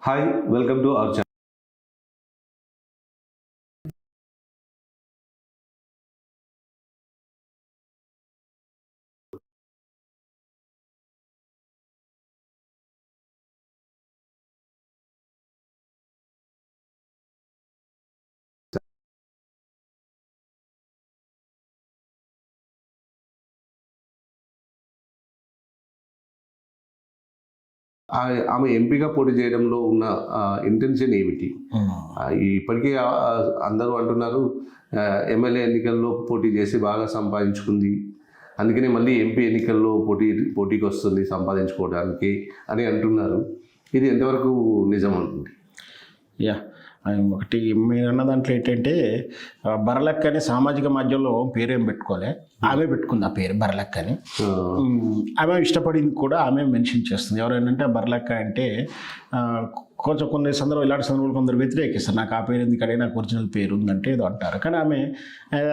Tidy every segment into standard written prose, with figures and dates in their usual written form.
Hi welcome to our channel. ఆమె ఎంపీగా పోటీ చేయడంలో ఉన్న ఇంటెన్షన్ ఏమిటి? ఇప్పటికీ అందరూ అంటున్నారు ఎమ్మెల్యే ఎన్నికల్లో పోటీ చేసి బాగా సంపాదించుకుంది, అందుకనే మళ్ళీ ఎంపీ ఎన్నికల్లో పోటీకి వస్తుంది సంపాదించుకోవడానికి అని అంటున్నారు. ఇది ఎంతవరకు నిజం ఉంటుంది? యా ఒకటి మీరు అన్న దాంట్లో ఏంటంటే బరలక్క అని సామాజిక మాధ్యమంలో పేరేం పెట్టుకోలే, ఆమె పెట్టుకుంది ఆ పేరు బరలక్క అని. ఆమె ఇష్టపడింది కూడా ఆమె మెన్షన్ చేస్తుంది. ఎవరైనా బరలక్క అంటే కొంచెం కొన్ని సందర్భాలు ఇలాంటి సందర్భాలు కొందరు వ్యతిరేకిస్తారు. నాకు ఆ పేరు ఎందుకంటే నాకు ఒరిజినల్ పేరు ఉందంటే ఏదో అంటారు, కానీ ఆమె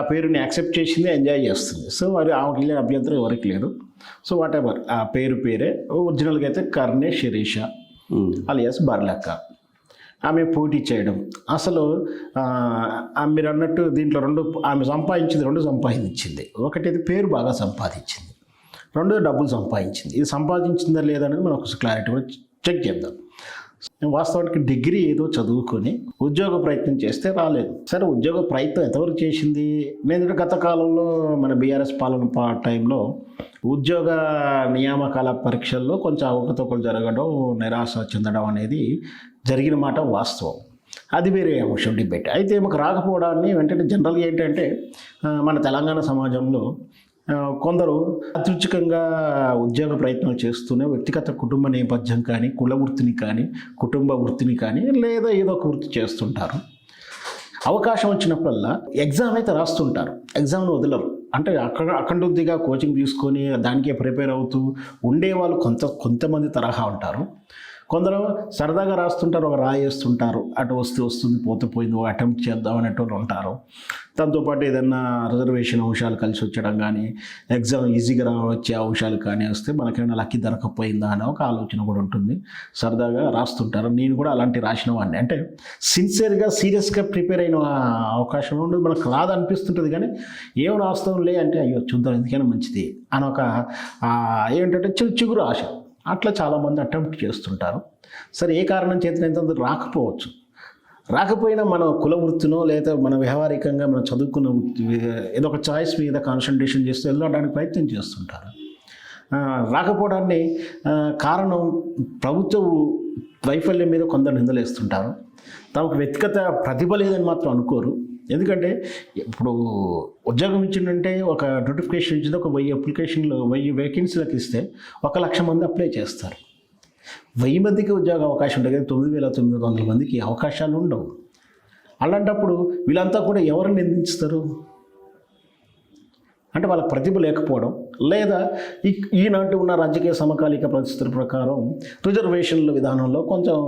ఆ పేరుని యాక్సెప్ట్ చేసింది, ఎంజాయ్ చేస్తుంది. సో అది ఆమెకి వెళ్ళిన అభ్యంతరం ఎవరికి లేదు. సో వాట్ ఎవర్ ఆ పేరే ఒరిజినల్గా అయితే కర్ణే శిరీష అలియాస్ బర్లక్క. ఆమె పోటీ చేయడం అసలు మీరు అన్నట్టు దీంట్లో ఆమె రెండు సంపాదించింది. ఒకటి ఇది పేరు బాగా సంపాదించింది, రెండోది డబ్బులు సంపాదించింది. ఇది సంపాదించిందా లేదనేది మనం ఒక క్లారిటీ కూడా చెక్ చేద్దాం. వాస్తవానికి డిగ్రీ ఏదో చదువుకొని ఉద్యోగ ప్రయత్నం చేస్తే రాలేదు. సరే ఉద్యోగ ప్రయత్నం ఎంతవరకు చేసింది? నేను గత కాలంలో మన బీఆర్ఎస్ పాలన టైంలో ఉద్యోగ నియామకాల పరీక్షల్లో కొంచెం అవకతవకలు జరగడం, నిరాశ చెందడం అనేది జరిగిన మాట వాస్తవం. అది వేరే అంశం, డిబేట్. అయితే మాకు రాకపోవడాన్ని వెంటనే జనరల్గా ఏంటంటే మన తెలంగాణ సమాజంలో కొందరు అదృచ్ఛికంగా ఉద్యోగ ప్రయత్నాలు చేస్తూనే వ్యక్తిగత కుటుంబ నేపథ్యం కానీ, కుల వృత్తిని కానీ, కుటుంబ వృత్తిని కానీ, లేదా ఏదో ఒక వృత్తి చేస్తుంటారు. అవకాశం వచ్చినప్పుడల్లా ఎగ్జామ్ అయితే రాస్తుంటారు, ఎగ్జామ్ను వదలరు. అంటే అఖండోద్దిగా కోచింగ్ తీసుకొని దానికే ప్రిపేర్ అవుతూ ఉండేవాళ్ళు కొంతమంది తరహా ఉంటారు. కొందరు సరదాగా రాస్తుంటారు, ఒక రాయేస్తుంటారు, అటు వస్తుంది పోతే పోయింది, ఒక అటెంప్ట్ చేద్దాం అనేటువంటి ఉంటారు. దాంతోపాటు ఏదన్నా రిజర్వేషన్ అంశాలు కలిసి వచ్చడం కానీ, ఎగ్జామ్ ఈజీగా వచ్చే అంశాలు కానీ వస్తే మనకేమైనా లక్కీ దొరకపోయిందా అనే ఒక ఆలోచన కూడా ఉంటుంది. సరదాగా రాస్తుంటారు. నేను కూడా అలాంటి రాసిన వాడిని. అంటే సిన్సియర్గా సీరియస్గా ప్రిపేర్ అయిన అవకాశం ఉండదు. మనకు రాదనిపిస్తుంటుంది, కానీ ఏం రాస్తాం లే అంటే అయ్యో చూద్దాం ఎందుకైనా మంచిది అని ఒక ఏంటంటే చిగురు ఆశ. అట్లా చాలామంది అటెంప్ట్ చేస్తుంటారు. సరే ఏ కారణం చేత రాకపోవచ్చు. రాకపోయినా మన కుల వృత్తినో లేదా మన వ్యవహారికంగా మనం చదువుకున్న ఏదో ఒక చాయిస్ మీద కాన్సన్ట్రేషన్ చేస్తూ వెళ్ళడానికి ప్రయత్నం చేస్తుంటారు. రాకపోవడాన్ని కారణం ప్రభుత్వ వైఫల్యం మీద కొందరు నిందలేస్తుంటారు. తమకు వ్యక్తిగత ప్రతిభ లేదని మాత్రం అనుకోరు. ఎందుకంటే ఇప్పుడు ఉద్యోగం ఇచ్చిందంటే ఒక నోటిఫికేషన్ ఇచ్చింది, ఒక 1000 అప్లికేషన్లు 1000 వేకెన్సీలకు ఇస్తే 1,00,000 మంది అప్లై చేస్తారు. 1000 మందికి ఉద్యోగ అవకాశం ఉంటుంది, 9,900 మందికి అవకాశాలు ఉండవు. అలాంటప్పుడు వీళ్ళంతా కూడా ఎవరిని నిందిస్తారు? అంటే వాళ్ళ ప్రతిభ లేకపోవడం, లేదా ఈనాటి ఉన్న రాజకీయ సమకాలిక పరిస్థితుల ప్రకారం రిజర్వేషన్ల విధానంలో కొంచెం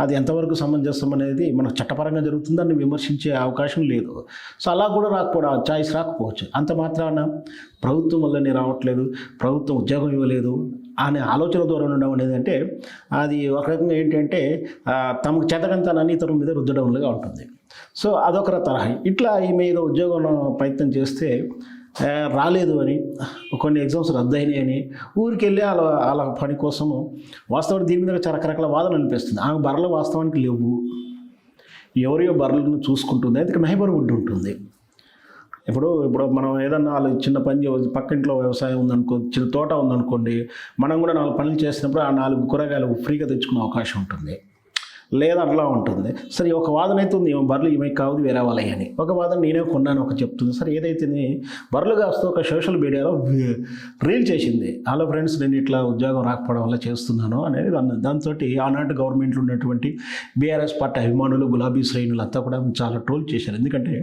అది ఎంతవరకు సమంజసం అనేది మన చట్టపరంగా జరుగుతుందని విమర్శించే అవకాశం లేదు. సో అలా కూడా రాకపోవడం, చాయిస్ రాకపోవచ్చు. అంత మాత్రాన ప్రభుత్వం వల్లనే రావట్లేదు, ప్రభుత్వం ఉద్యోగం ఇవ్వలేదు అనే ఆలోచన ద్వారా ఉండడం అనేది అంటే అది ఒక రకంగా ఏంటంటే తమకు చేతకంతాన్ని ఇతరుల మీద రుద్దడంలాగా ఉంటుంది. సో అదొక తరహా. ఇట్లా ఈమె ఏదో ఉద్యోగం ప్రయత్నం చేస్తే రాలేదు అని, కొన్ని ఎగ్జామ్స్ రద్దయినాయని ఊరికి వెళ్ళి వాళ్ళ పని కోసము వాస్తవానికి దీని మీద చాలా రకరకాల వాదన అనిపిస్తుంది. ఆమె బర్రెలు వాస్తవానికి లేవు, ఎవరియో బర్రెలను చూసుకుంటుంది. అందుకే నైబర్హుడ్ ఉంటుంది. ఇప్పుడు మనం ఏదన్నా వాళ్ళు చిన్న పని పక్కింట్లో వ్యవసాయం ఉందనుకో, చిన్న తోట ఉందనుకోండి, మనం కూడా 4 పనులు చేసినప్పుడు ఆ 4 కూరగాయలు ఫ్రీగా తెచ్చుకునే అవకాశం ఉంటుంది, లేదా అట్లా ఉంటుంది. సరే ఒక వాదన అయితే ఉంది, బర్రెలు ఈమె కాదు వేరే వాళ్ళవి అని. ఒక వాదన నేనే కొన్నాను ఒక చెప్తుంది. సరే ఏదైతే బర్రెలు కాస్తూ ఒక సోషల్ మీడియాలో రీల్ చేసింది, హలో ఫ్రెండ్స్ నేను ఇట్లా ఉద్యోగం రాకపోవడం వల్ల చేస్తున్నాను అనేది దాంతో ఆనాటి గవర్నమెంట్లో ఉన్నటువంటి బీఆర్ఎస్ పార్టీ అభిమానులు, గులాబీ శ్రేణులు అంతా కూడా చాలా ట్రోల్ చేశారు. ఎందుకంటే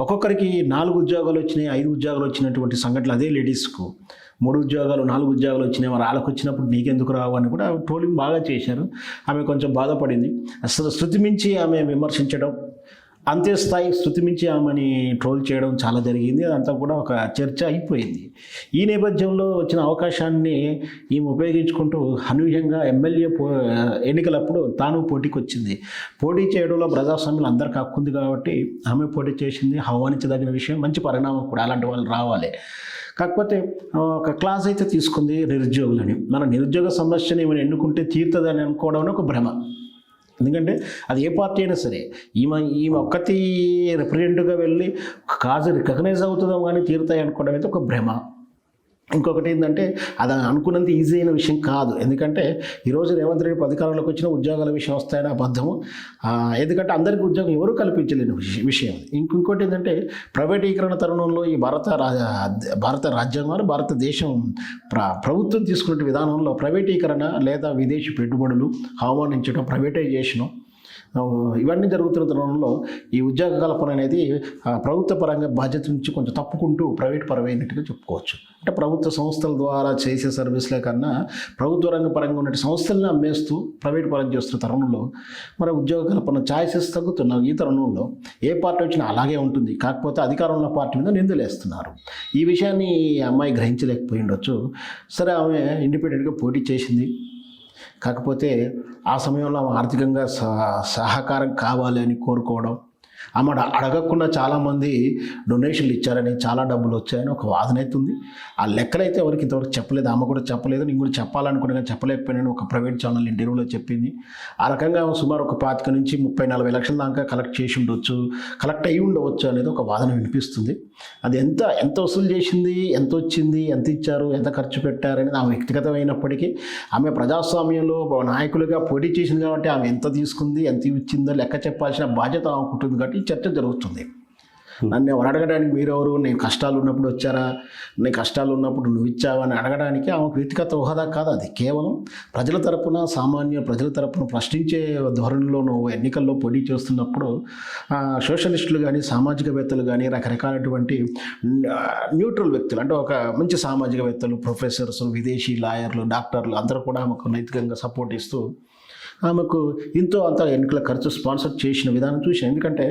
ఒక్కొక్కరికి 4 ఉద్యోగాలు వచ్చినాయి, 5 ఉద్యోగాలు వచ్చినటువంటి సంఘటనలు అదే లేడీస్కు 3 ఉద్యోగాలు 4 ఉద్యోగాలు వచ్చినాయి, మరి వాళ్ళకి వచ్చినప్పుడు నీకెందుకు రావు అని కూడా ట్రోలింగ్ బాగా చేశారు. ఆమె కొంచెం బాధపడింది. అసలు శృతి మించి ఆమె విమర్శించడం, అంతే స్థాయి స్థుతి మించి ఆమెని ట్రోల్ చేయడం చాలా జరిగింది. అదంతా కూడా ఒక చర్చ అయిపోయింది. ఈ నేపథ్యంలో వచ్చిన అవకాశాన్ని ఈమె ఉపయోగించుకుంటూ అనూహ్యంగా ఎమ్మెల్యే ఎన్నికలప్పుడు తాను పోటీకి వచ్చింది. పోటీ చేయడంలో ప్రజాస్వామ్యం అందరికీ హక్కు ఉంది కాబట్టి ఆమె పోటీ చేసింది. ఆహ్వానించదగిన విషయం, మంచి పరిణామం కూడా. అలాంటి వాళ్ళు రావాలి. కాకపోతే ఒక క్లాస్ అయితే తీసుకుంది నిరుద్యోగులని. మన నిరుద్యోగ సమస్యని ఏమైనా ఎన్నుకుంటే తీరుతుందని అనుకోవడం ఒక భ్రమ. ఎందుకంటే అది ఏ పార్టీ అయినా సరే ఈమె ఒక్కటి రిప్రజెంట్గా వెళ్ళి కాజు రికగ్నైజ్ అవుతుందో కానీ తీరుతాయి అనుకోవడం అయితే ఒక భ్రమ. ఇంకొకటి ఏంటంటే అది అనుకున్నంత ఈజీ అయిన విషయం కాదు. ఎందుకంటే ఈరోజు రేవంత్ రెడ్డి అధికారంలోకి వచ్చిన ఉద్యోగాల విషయం వస్తాయని అబద్ధము. ఎందుకంటే అందరికీ ఉద్యోగం ఎవరు కల్పించలేని విషయం. ఇంకోటి ఏంటంటే ప్రైవేటీకరణ తరుణంలో ఈ భారత రాజ్యాంగం, భారతదేశం ప్రభుత్వం తీసుకునే విధానంలో ప్రైవేటీకరణ లేదా విదేశీ పెట్టుబడులు ఆహ్వానించడం, ప్రైవేటైజేషను ఇవన్నీ జరుగుతున్న తరుణంలో ఈ ఉద్యోగ కల్పన అనేది ప్రభుత్వ పరంగా బాధ్యత నుంచి కొంచెం తప్పుకుంటూ ప్రైవేట్ పరమైనట్టుగా చెప్పుకోవచ్చు. అంటే ప్రభుత్వ సంస్థల ద్వారా చేసే సర్వీసులే కన్నా ప్రభుత్వ రంగ పరంగా ఉన్న సంస్థలను అమ్మేస్తూ ప్రైవేట్ పరం చేస్తున్న తరుణంలో మరి ఉద్యోగ కల్పన ఛాయిసెస్ తగ్గుతున్నాయి. ఈ తరుణంలో ఏ పార్టీ వచ్చినా అలాగే ఉంటుంది. కాకపోతే అధికారంలో పార్టీ మీద నిందలేస్తున్నారు. ఈ విషయాన్ని అమ్మాయి గ్రహించలేకపోయి ఉండొచ్చు. సరే, ఆమె ఇండిపెండెంట్గా పోటీ చేసింది. కాకపోతే ఆ సమయంలో ఆమె ఆర్థికంగా సహకారం కావాలి అని కోరుకోవడం, ఆమె అడగకుండా చాలామంది డొనేషన్లు ఇచ్చారని, చాలా డబ్బులు వచ్చాయని ఒక వాదన అవుతుంది. ఆ లెక్కలైతే ఎవరికి ఇంతవరకు చెప్పలేదు. ఆమె కూడా చెప్పలేదు. నేను కూడా చెప్పాలనుకునే కానీ చెప్పలేకపోయినాను. ఒక ప్రైవేట్ ఛానల్ ఇంటర్వ్యూలో చెప్పింది. ఆ రకంగా సుమారు ఒక 25 నుంచి 30-40 లక్షల దాకా కలెక్ట్ చేసి ఉండొచ్చు, కలెక్ట్ అయ్యి ఉండవచ్చు అనేది ఒక వాదన వినిపిస్తుంది. అది ఎంత వసూలు చేసింది, ఎంత వచ్చింది, ఎంత ఇచ్చారు, ఎంత ఖర్చు పెట్టారనేది ఆమె వ్యక్తిగతమైనప్పటికీ ఆమె ప్రజాస్వామ్యంలో నాయకులుగా పోటీ చేసింది కాబట్టి ఆమె ఎంత తీసుకుంది, ఎంత ఇచ్చిందో లెక్క చెప్పాల్సిన బాధ్యత ఆమెకు ఉంటుంది. కాబట్టి ఈ చర్చ జరుగుతుంది. నన్ను ఎవరు అడగడానికి మీరెవరు, నేను కష్టాలు ఉన్నప్పుడు వచ్చారా, నేను కష్టాలు ఉన్నప్పుడు నువ్వు ఇచ్చావా అని అడగడానికి ఆమెకు వ్యక్తిగత హోదా కాదు. అది కేవలం ప్రజల తరపున, సామాన్య ప్రజల తరపున ప్రశ్నించే ధోరణిలో నువ్వు ఎన్నికల్లో పోటీ చేస్తున్నప్పుడు సోషలిస్టులు కానీ, సామాజికవేత్తలు కానీ, రకరకాలటువంటి న్యూట్రల్ వ్యక్తులు, అంటే ఒక మంచి సామాజికవేత్తలు, ప్రొఫెసర్స్, విదేశీ లాయర్లు, డాక్టర్లు అందరూ కూడా ఆమెకు నైతికంగా సపోర్ట్ ఇస్తూ ఆమెకు ఇంతో అంత ఎన్నికల ఖర్చు స్పాన్సర్ చేసిన విధానం చూసి. ఎందుకంటే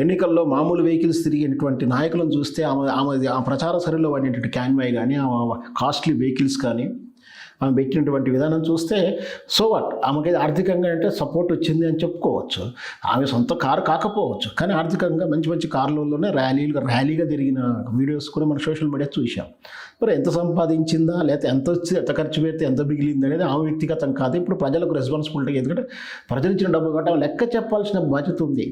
ఎన్నికల్లో మామూలు వెహికల్స్ తిరిగినటువంటి నాయకులను చూస్తే ఆ ప్రచార సరిలో వాడినటువంటి క్యాన్వాయ్ కానీ, కాస్ట్లీ వెహికల్స్ కానీ ఆమె పెట్టినటువంటి విధానం చూస్తే సో వాట్, ఆమెకి ఆర్థికంగా అంటే సపోర్ట్ వచ్చింది అని చెప్పుకోవచ్చు. ఆమె సొంత కారు కాకపోవచ్చు, కానీ ఆర్థికంగా మంచి మంచి కార్లలోనే ర్యాలీగా తిరిగిన వీడియోస్ కూడా మన సోషల్ మీడియా చూసాం. మరి ఎంత సంపాదించిందా, లేకపోతే ఎంత వచ్చి ఎంత ఖర్చు పెడితే ఎంత మిగిలింది అనేది ఆమె వ్యక్తిగతం కాదు. ఇప్పుడు ప్రజలకు రెస్పాన్సిబిలిటీ, ఎందుకంటే ప్రజలు ఇచ్చిన డబ్బు కాబట్టి ఆమె లెక్క చెప్పాల్సిన బాధ్యత ఉంది.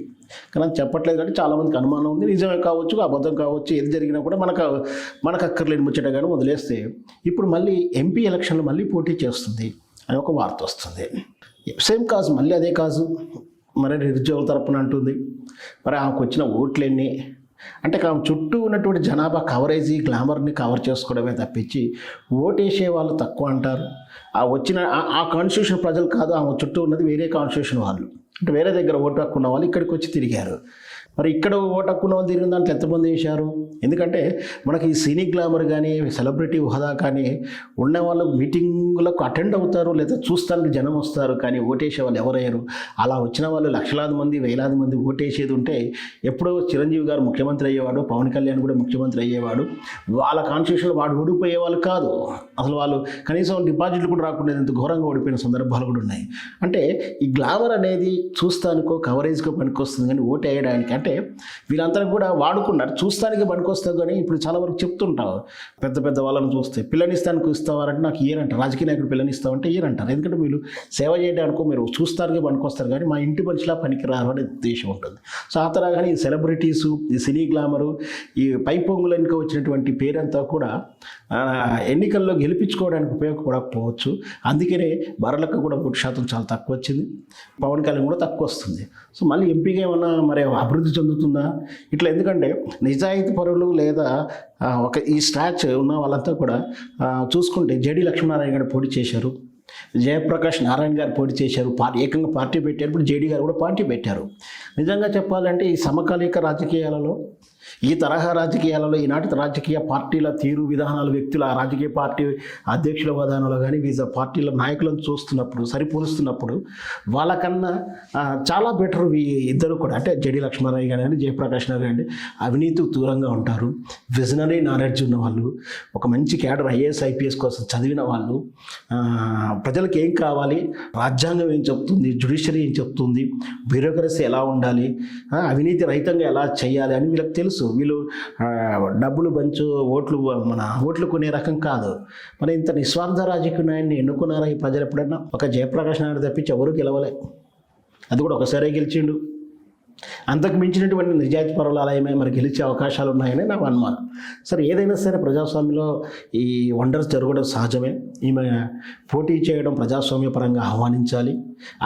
కానీ అది చెప్పట్లేదు కాబట్టి చాలామందికి అనుమానం ఉంది. నిజమే కావచ్చు, అబద్ధం కావచ్చు, ఏది జరిగినా కూడా మనకు అక్కర్లేని ముచ్చట కానీ వదిలేస్తే ఇప్పుడు మళ్ళీ ఎంపీ ఎలక్షన్లు మళ్ళీ పోటీ చేస్తుంది అని ఒక వార్త వస్తుంది. సేమ్ కాజు, మళ్ళీ అదే కాజు మరి నిరుద్యోగుల తరపున అంటుంది. మరి ఆమెకు వచ్చిన ఓట్లన్నీ అంటే ఆమె చుట్టూ ఉన్నటువంటి జనాభా కవరేజీ, గ్లామర్ని కవర్ చేసుకోవడమే తప్పించి ఓటేసే వాళ్ళు తక్కువ అంటారు. ఆ వచ్చిన ఆ కాన్స్టిట్యూషన్ ప్రజలు కాదు, ఆమె చుట్టూ ఉన్నది వేరే కాన్స్టిట్యూషన్ వాళ్ళు, అంటే వేరే దగ్గర ఓటు హక్కున్న వాళ్ళు ఇక్కడికి వచ్చి తిరిగారు. మరి ఇక్కడ ఓటు హక్కున్న వాళ్ళు తిరిగిన దాంట్లో ఎంతమంది వేశారు? ఎందుకంటే మనకి ఈ సినీ గ్లామర్ కానీ, సెలబ్రిటీ హోదా కానీ ఉన్న వాళ్ళు మీటింగులకు అటెండ్ అవుతారు, లేదా చూస్తానికి జనం వస్తారు, కానీ ఓటేసే వాళ్ళు ఎవరయ్యారు? అలా వచ్చిన వాళ్ళు లక్షలాది మంది, వేలాది మంది ఓటేసేది ఉంటే ఎప్పుడో చిరంజీవి గారు ముఖ్యమంత్రి అయ్యేవాడు, పవన్ కళ్యాణ్ కూడా ముఖ్యమంత్రి అయ్యేవాడు. వాళ్ళ కాన్స్టిట్యూషన్లో వాడు ఓడిపోయేవాళ్ళు కాదు. అసలు వాళ్ళు కనీసం డిపాజిట్లు కూడా రాకుండా ఎంత ఘోరంగా ఓడిపోయిన సందర్భాలు కూడా ఉన్నాయి. అంటే ఈ గ్లామర్ అనేది చూస్తానికో కవరేజ్కో పనికొస్తుంది, కానీ ఓటు వేయడానికి అంటే వీళ్ళంతా కూడా వాడుకున్నారు. చూస్తానికి పనికొస్తారు, కానీ ఇప్పుడు చాలా వరకు చెప్తుంటారు పెద్ద పెద్ద వాళ్ళని చూస్తే పిల్లనిస్తానికి ఇస్తావారంటే నాకు ఇయ్యరంటారు. రాజకీయ నాయకుడు పిల్లనిస్తామంటే ఇయ్యరంటారు. ఎందుకంటే వీళ్ళు సేవ చేయడానికో మీరు చూస్తానికి పనికొస్తారు, కానీ మా ఇంటి మనిషిలా పనికిరారు అనే ఉద్దేశం ఉంటుంది. సో ఆ తరహా కానీ ఈ సెలబ్రిటీసు, ఈ సినీ గ్లామరు, ఈ పై పొంగులనికి వచ్చినటువంటి పేరంతా కూడా ఎన్నికల్లో గెలిపించుకోవడానికి ఉపయోగపడకపోవచ్చు. అందుకనే బర్రెలకు కూడా ఓటు శాతం చాలా తక్కువ వచ్చింది, పవన్ కళ్యాణ్ కూడా తక్కువ వస్తుంది. సో మళ్ళీ ఎంపీగా ఏమన్నా మరి అభివృద్ధి చెందుతుందా ఇట్లా? ఎందుకంటే నిజాయితీ పరులు లేదా ఈ స్టాచ్ ఉన్న వాళ్ళంతా కూడా చూసుకుంటే జేడీ లక్ష్మీనారాయణ గారు పోటీ చేశారు, జయప్రకాష్ నారాయణ గారు పోటీ చేశారు, ఏకంగా పార్టీ పెట్టారు. ఇప్పుడు జేడీ గారు కూడా పార్టీ పెట్టారు. నిజంగా చెప్పాలంటే ఈ సమకాలీక రాజకీయాలలో ఈ తరహా రాజకీయాలలో ఈనాటి రాజకీయ పార్టీల తీరు విధానాలు, వ్యక్తుల ఆ రాజకీయ పార్టీ అధ్యక్షుల విధానంలో కానీ వివిధ పార్టీల నాయకులను చూస్తున్నప్పుడు, సరిపోలుస్తున్నప్పుడు వాళ్ళకన్నా చాలా బెటర్ ఇద్దరు కూడా. అంటే జడి లక్ష్మారావు కానీ జయప్రకాష్ నారాయణ కానీ అవినీతికి దూరంగా ఉంటారు, విజనరీ నాలెడ్జ్ ఉన్నవాళ్ళు, ఒక మంచి క్యాడర్ ఐఏఎస్ ఐపీఎస్ కోసం చదివిన వాళ్ళు, ప్రజలకు ఏం కావాలి, రాజ్యాంగం ఏం చెప్తుంది, జ్యుడిషియరీ ఏం చెప్తుంది, బ్యూరోక్రసీ ఎలా ఉండాలి, అవినీతి రహితంగా ఎలా చేయాలి అని వీళ్ళకి తెలుసు. వీళ్ళు డబ్బులు పంచు ఓట్లు కొనే రకం కాదు. మరి ఇంత నిస్వార్థ రాజకీయ నాయన్ని ఎన్నుకున్నారా ఈ ప్రజలు ఎప్పుడన్నా? ఒక జయప్రకాష్ నాయుడు తప్పించి ఎవరు గెలవలే, అది కూడా ఒకసారే గెలిచిండు. అంతకు మించినటువంటి నిజాయితీ పరులాలయమే మరి గెలిచే అవకాశాలు ఉన్నాయని నాకు అనుమానం. సరే, ఏదైనా సరే ప్రజాస్వామ్యంలో ఈ వండర్స్ జరగడం సహజమే. ఈమె పోటీ చేయడం ప్రజాస్వామ్యపరంగా ఆహ్వానించాలి.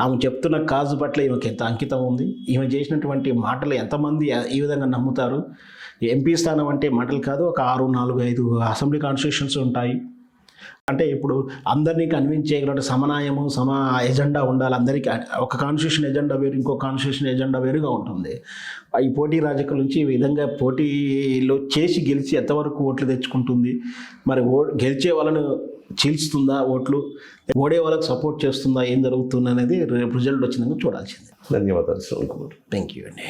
ఆమె చెప్తున్న కాజు పట్ల ఈమెకి ఎంత అంకితం ఉంది, ఈమె చేసినటువంటి మాటలు ఎంతమంది ఈ విధంగా నమ్ముతారు. ఎంపీ స్థానం అంటే మాటలు కాదు, ఒక 6, 4, 5 అసెంబ్లీ కాన్స్టిట్యూషన్స్ ఉంటాయి. అంటే ఇప్పుడు అందరినీ కన్విన్స్ చేయగల సమానాయము ఎజెండా ఉండాలి అందరికీ. ఒక కాన్స్టిట్యూషన్ ఎజెండా వేరు, ఇంకో కాన్స్టిట్యూషన్ ఎజెండా వేరుగా ఉంటుంది. ఈ పోటీ రాజకీయాల నుంచి ఈ విధంగా పోటీలో చేసి గెలిచి ఎంతవరకు ఓట్లు తెచ్చుకుంటుంది, మరి గెలిచే వాళ్ళను చీల్చుతుందా ఓట్లు, ఓడే వాళ్ళకి సపోర్ట్ చేస్తుందా, ఏం జరుగుతుంది అనేది రిజల్ట్ వచ్చిందని చూడాల్సిందే. ధన్యవాదాలు శ్రవణ్ కుమార్. థ్యాంక్ యూ అండి.